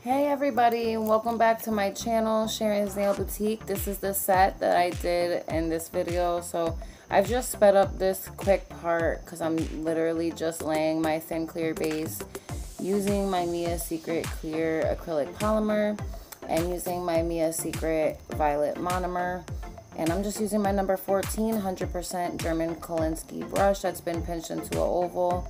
Hey everybody, welcome back to my channel, Sharon's Nail Boutique. This is the set that I did in this video. So I've just sped up this quick part because I'm literally just laying my thin clear base using my Mia Secret clear acrylic polymer and using my Mia Secret violet monomer. And I'm just using my number 14 100% German Kolinsky brush that's been pinched into an oval.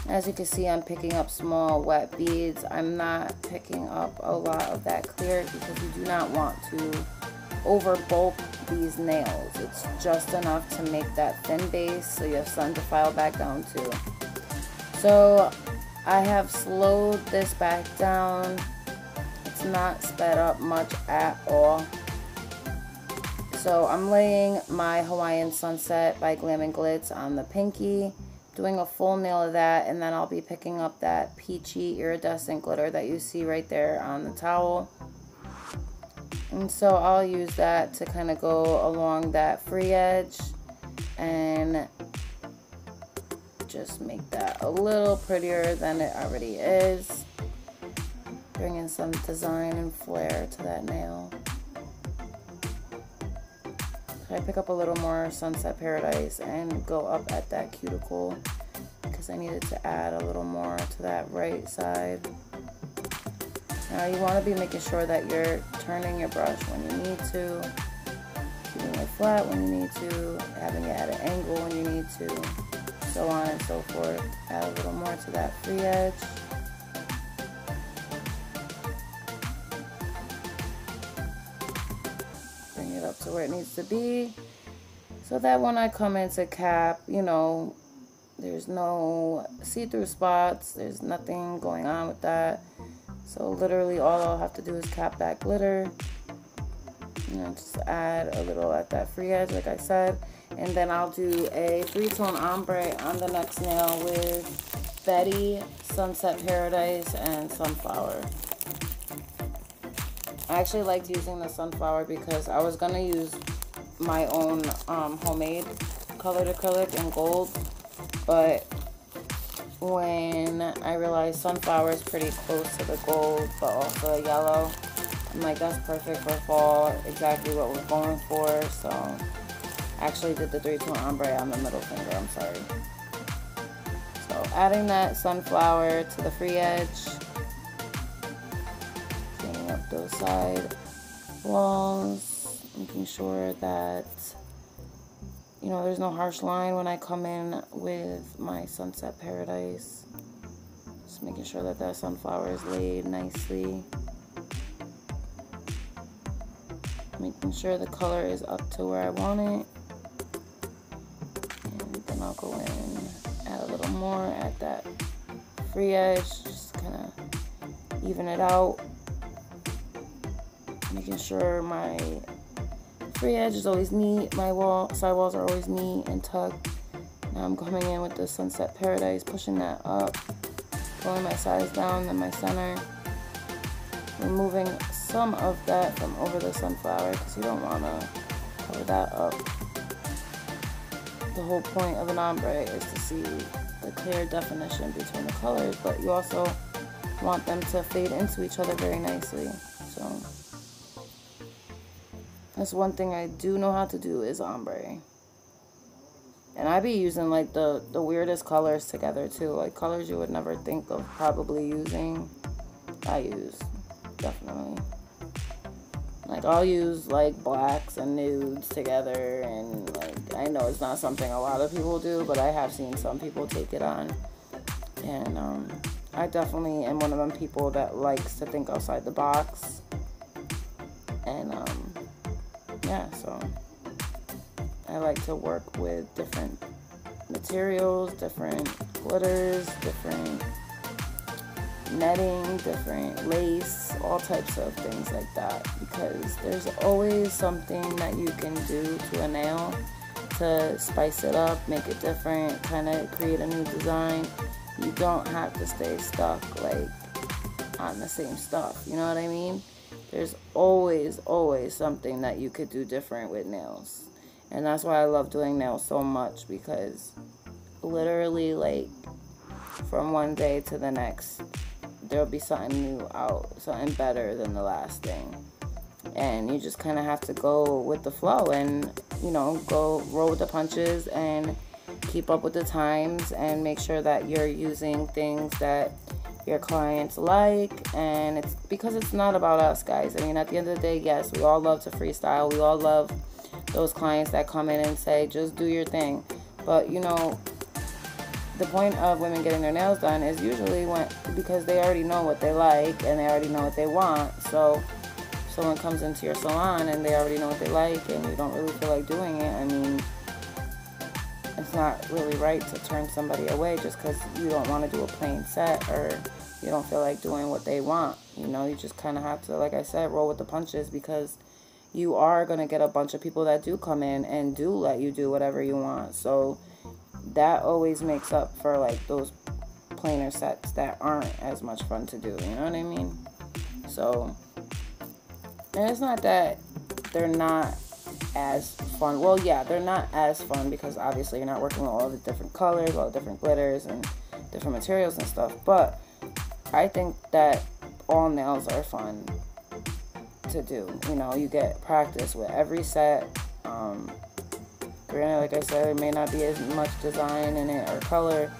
As you can see, I'm picking up small wet beads. I'm not picking up a lot of that clear because you do not want to over bulk these nails. It's just enough to make that thin base so you have sun to file back down to. So I have slowed this back down. It's not sped up much at all. So I'm laying my Hawaiian Sunset by Glam and Glitz on the pinky, doing a full nail of that, and then I'll be picking up that peachy iridescent glitter that you see right there on the towel. And so I'll use that to kind of go along that free edge and just make that a little prettier than it already is. Bring in some design and flair to that nail. I pick up a little more Sunset Paradise and go up at that cuticle because I needed to add a little more to that right side. Now you want to be making sure that you're turning your brush when you need to, keeping it flat when you need to, having it at an angle when you need to, so on and so forth. Add a little more to that free edge. Up to where it needs to be so that when I come into cap, you know, there's no see-through spots, there's nothing going on with that. So literally all I'll have to do is cap that glitter, you know, just add a little at that free edge like I said, and then I'll do a 3-tone ombre on the next nail with Betty, Sunset Paradise, and Sunflower. I actually liked using the Sunflower because I was going to use my own homemade colored acrylic in gold, but when I realized Sunflower is pretty close to the gold but also a yellow, I'm like, that's perfect for fall, exactly what we're going for. So I actually did the 3-tone ombre on the middle finger, I'm sorry. So adding that Sunflower to the free edge, up those side walls, making sure that, you know, there's no harsh line when I come in with my Sunset Paradise. Just making sure that that Sunflower is laid nicely. Making sure the color is up to where I want it. And then I'll go in, add a little more at that free edge, just kind of even it out. Making sure my free edge is always neat, my side walls are always neat and tucked. Now I'm coming in with the Sunset Paradise, pushing that up, pulling my sides down, then my center, removing some of that from over the Sunflower because you don't want to cover that up. The whole point of an ombre is to see the clear definition between the colors, but you also want them to fade into each other very nicely. So that's one thing I do know how to do is ombre. And I be using like the weirdest colors together too. Like colors you would never think of probably using. I use, definitely. Like I'll use like blacks and nudes together, and like I know it's not something a lot of people do, but I have seen some people take it on. And I definitely am one of them people that likes to think outside the box. And yeah, so I like to work with different materials, different glitters, different netting, different lace, all types of things like that, because there's always something that you can do to a nail to spice it up, make it different, kind of create a new design. You don't have to stay stuck like on the same stuff, you know what I mean? There's always something that you could do different with nails. And that's why I love doing nails so much, because literally like from one day to the next, there'll be something new out, something better than the last thing. And you just kind of have to go with the flow and, you know, go roll with the punches and keep up with the times and make sure that you're using things that your clients like. And it's because it's not about us, guys. I mean, at the end of the day, yes, we all love to freestyle. We all love those clients that come in and say, just do your thing. But, you know, the point of women getting their nails done is usually because they already know what they like and they already know what they want. So if someone comes into your salon and they already know what they like and you don't really feel like doing it, I mean, it's not really right to turn somebody away just because you don't want to do a plain set or you don't feel like doing what they want. You know, you just kind of have to, like I said, roll with the punches, because you are going to get a bunch of people that do come in and do let you do whatever you want. So that always makes up for like those plainer sets that aren't as much fun to do. You know what I mean? So, and it's not that they're not as fun. Well, yeah, they're not as fun because obviously you're not working with all the different colors, all the different glitters and different materials and stuff. But I think that all nails are fun to do. You know, you get practice with every set. Granted, like I said, there may not be as much design in it or color,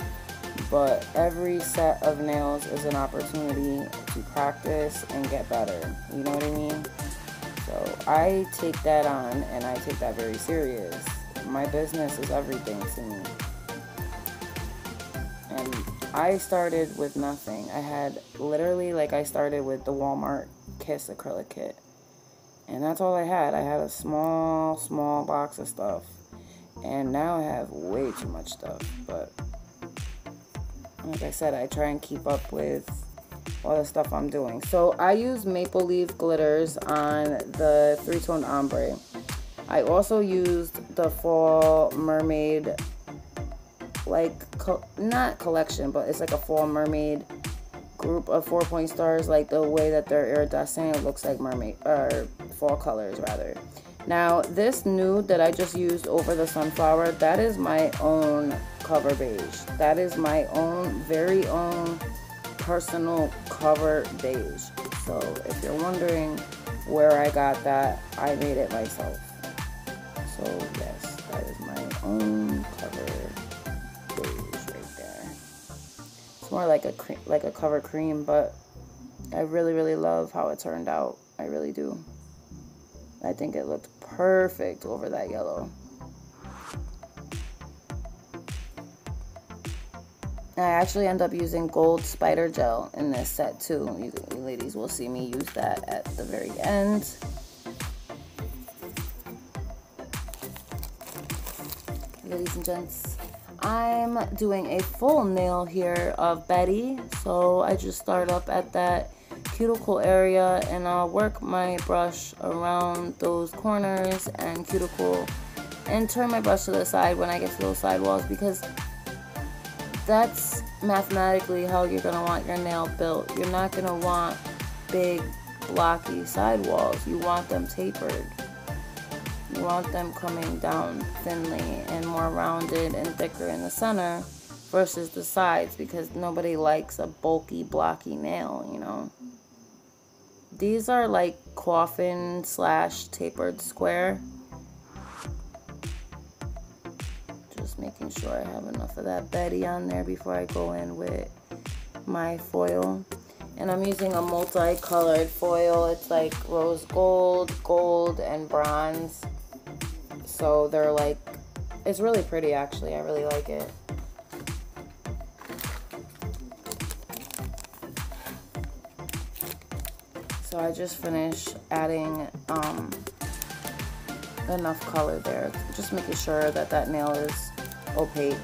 but every set of nails is an opportunity to practice and get better. You know what I mean? So I take that on, and I take that very serious. My business is everything to me. And I started with nothing. I had literally, like, I started with the Walmart Kiss acrylic kit. And that's all I had. I had a small box of stuff. And now I have way too much stuff. But like I said, I try and keep up with all the stuff I'm doing. So I use maple leaf glitters on the 3-tone ombre. I also used the fall mermaid, like, not collection, but it's like a fall mermaid group of 4-point stars. Like the way that they're iridescent, it looks like mermaid, or fall colors rather. Now this nude that I just used over the sunflower, that is my own cover beige. That is my own, very own personal cover beige. So if you're wondering where I got that, I made it myself. So yes, that is my own cover beige right there. It's more like a cover cream, but I really love how it turned out. I really do. I think it looked perfect over that yellow. I actually end up using gold spider gel in this set too. You ladies will see me use that at the very end. Ladies and gents, I'm doing a full nail here of Betty. So I just start up at that cuticle area and I'll work my brush around those corners and cuticle and turn my brush to the side when I get to those sidewalls, because that's mathematically how you're going to want your nail built. You're not going to want big blocky sidewalls. You want them tapered. You want them coming down thinly and more rounded and thicker in the center versus the sides, because nobody likes a bulky blocky nail, you know. These are like coffin / tapered square. Just making sure I have enough of that Betty on there before I go in with my foil. And I'm using a multicolored foil. It's like rose gold, gold, and bronze. So they're like, it's really pretty actually. I really like it. So I just finished adding enough color there, just making sure that that nail is opaque.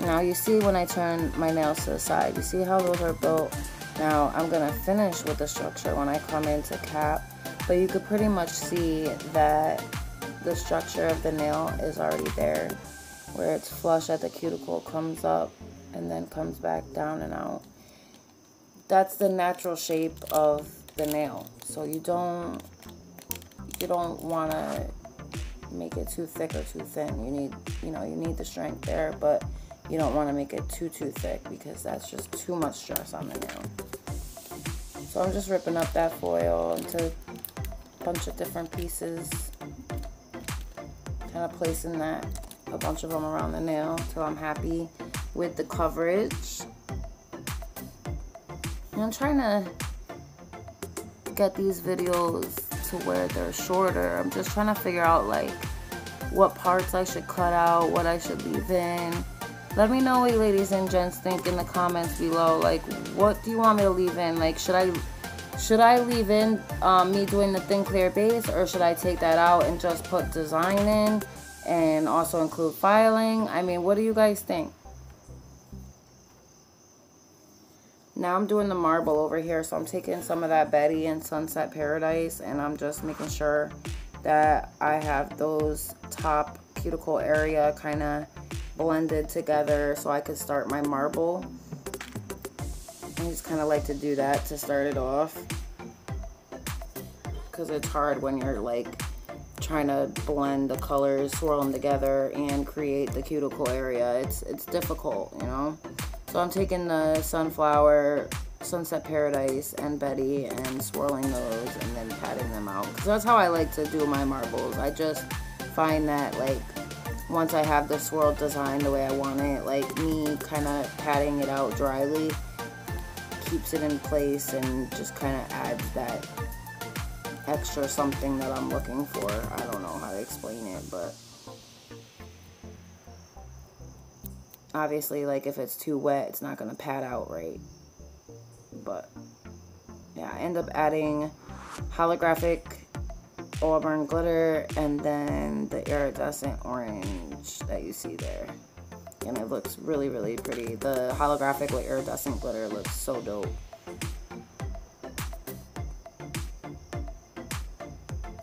Now you see when I turn my nails to the side, you see how those are built. Now I'm gonna finish with the structure when I come into cap, but you could pretty much see that the structure of the nail is already there, where it's flush at the cuticle, comes up and then comes back down and out. That's the natural shape of the nail. So you don't want to make it too thick or too thin. You need the strength there, but you don't want to make it too thick, because that's just too much stress on the nail. So I'm just ripping up that foil into a bunch of different pieces, kind of placing that, a bunch of them around the nail till I'm happy with the coverage. And I'm trying to get these videos to where they're shorter. I'm just trying to figure out like what parts I should cut out, what I should leave in. Let me know what you ladies and gents think in the comments below. Like, what do you want me to leave in? Like, should I leave in me doing the thin clear base, or should I take that out and just put design in and also include filing? I mean, what do you guys think? Now I'm doing the marble over here, so I'm taking some of that Betty and Sunset Paradise, and I'm just making sure that I have those top cuticle area kind of blended together so I could start my marble. I just kind of like to do that to start it off, because it's hard when you're like trying to blend the colors, swirl them together, and create the cuticle area. It's difficult, you know. So I'm taking the Sunflower, Sunset Paradise, and Betty and swirling those and then patting them out, because that's how I like to do my marbles. I just find that like once I have the swirl design the way I want it, like me kind of patting it out dryly keeps it in place and just kind of adds that extra something that I'm looking for. I don't know how to explain it, but obviously, like, if it's too wet, it's not going to pad out right. But yeah, I end up adding holographic auburn glitter and then the iridescent orange that you see there. And it looks really, really pretty. The holographic with iridescent glitter looks so dope.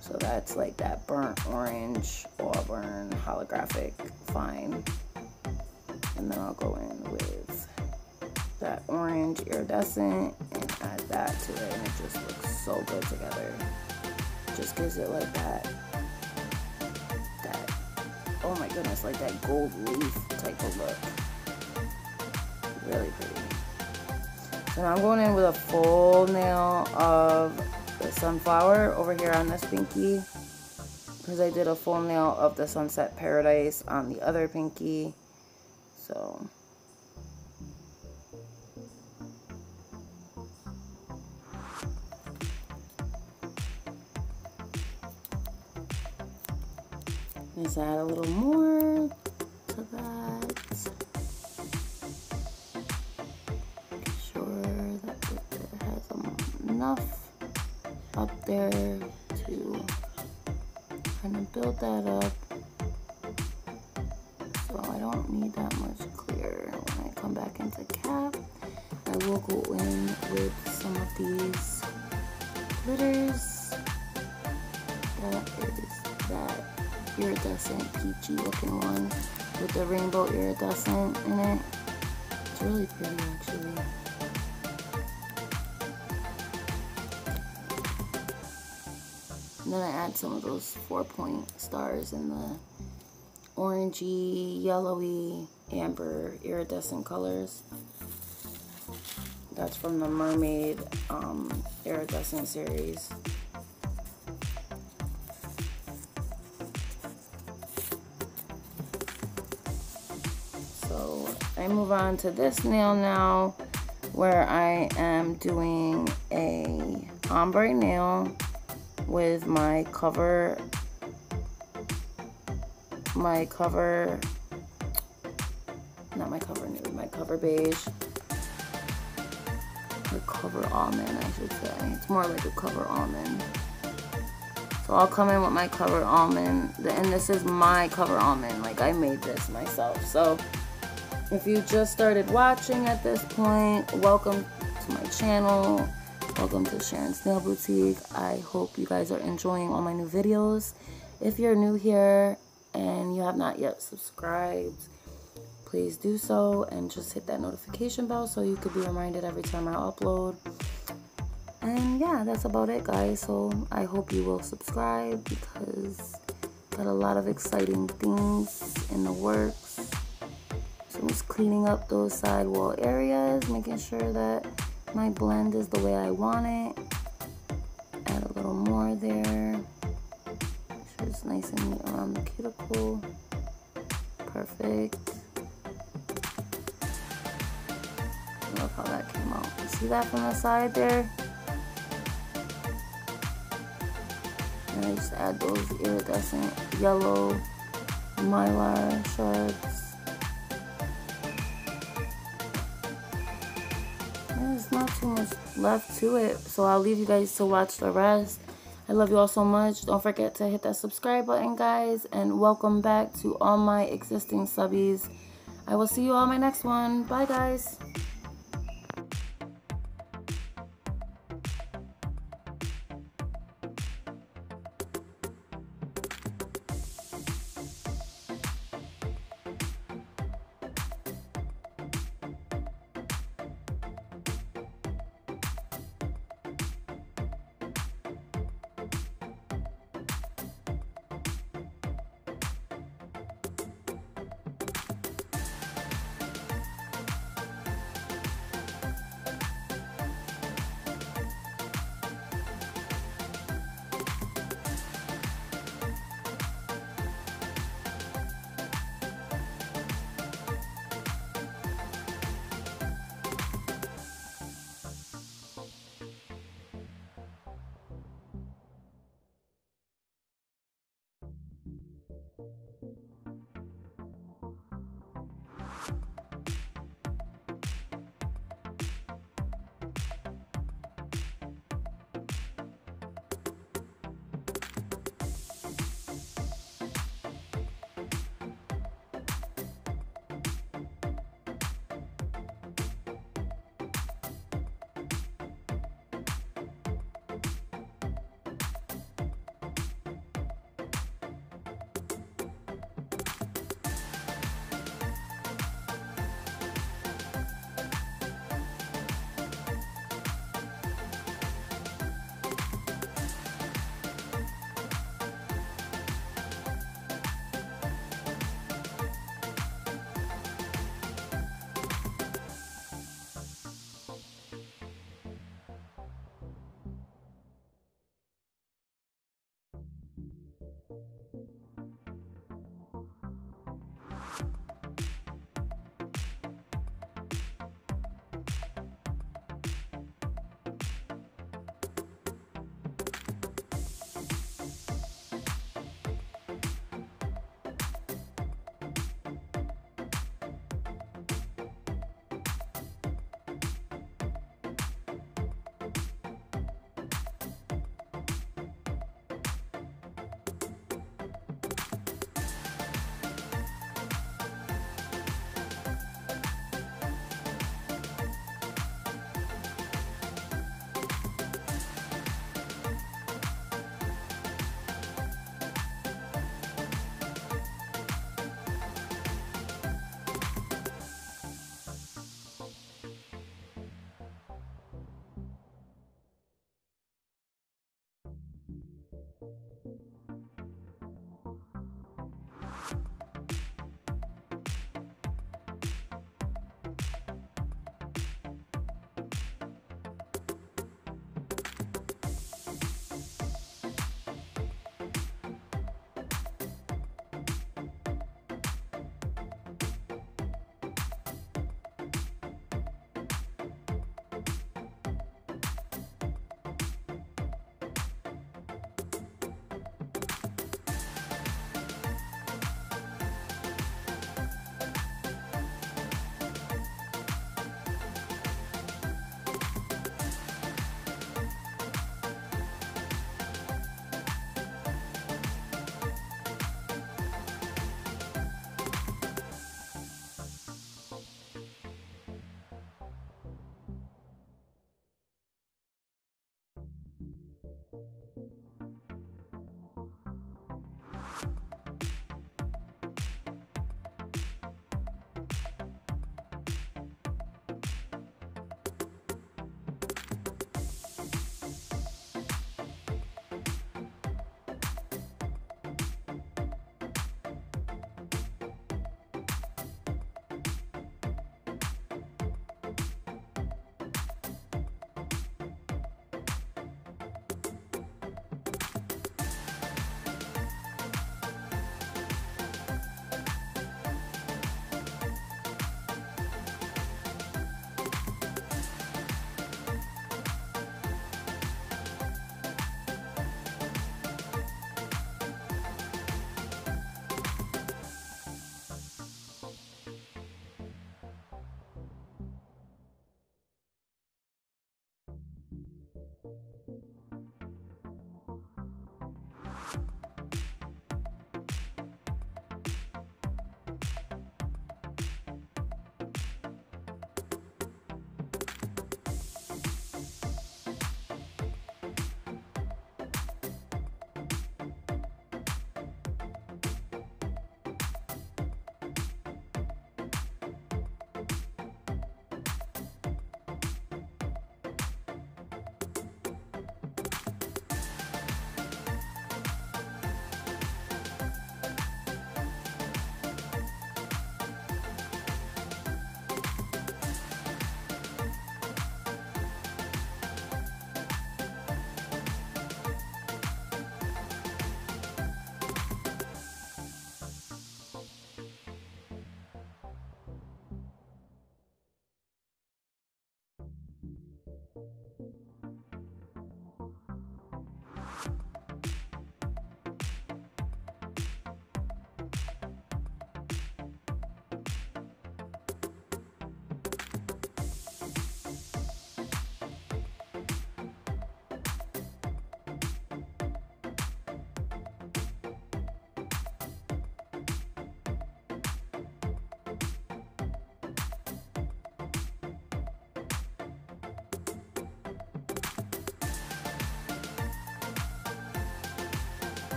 So that's like that burnt orange auburn holographic fine. And then I'll go in with that orange iridescent and add that to it, and it just looks so good together. Just gives it like that, oh my goodness, like that gold leaf type of look. Really pretty. So now I'm going in with a full nail of the Sunflower over here on this pinky, because I did a full nail of the Sunset Paradise on the other pinky. So let's add a little more to that. Make sure that it has enough up there to kind of build that up. So I don't need that much clear. When I come back into cap, I will go in with some of these glitters. That is that iridescent peachy looking one with the rainbow iridescent in it. It's really pretty actually. And then I add some of those 4-point stars in the orangey, yellowy, amber iridescent colors. That's from the Mermaid iridescent series. So I move on to this nail now, where I am doing a ombre nail with my cover beige, or cover almond I should say. It's more like a cover almond. So I'll come in with my cover almond, and this is my cover almond, like I made this myself. So if you just started watching at this point, welcome to my channel. Welcome to Sharon's Nail Boutique. I hope you guys are enjoying all my new videos. If you're new here and you have not yet subscribed, please do so, and just hit that notification bell so you could be reminded every time I upload. And yeah, that's about it, guys. So I hope you will subscribe, because got a lot of exciting things in the works. So I'm just cleaning up those sidewall areas, making sure that My blend is the way I want it. Add a little more there. Make sure it's nice and neat around the cuticle. Perfect. Look how that came out. You see that from the side there? And I just add those iridescent yellow mylar shards. There's not too much left to it, so I'll leave you guys to watch the rest. I love you all so much. Don't forget to hit that subscribe button, guys, and welcome back to all my existing subbies. I will see you all in my next one. Bye, guys.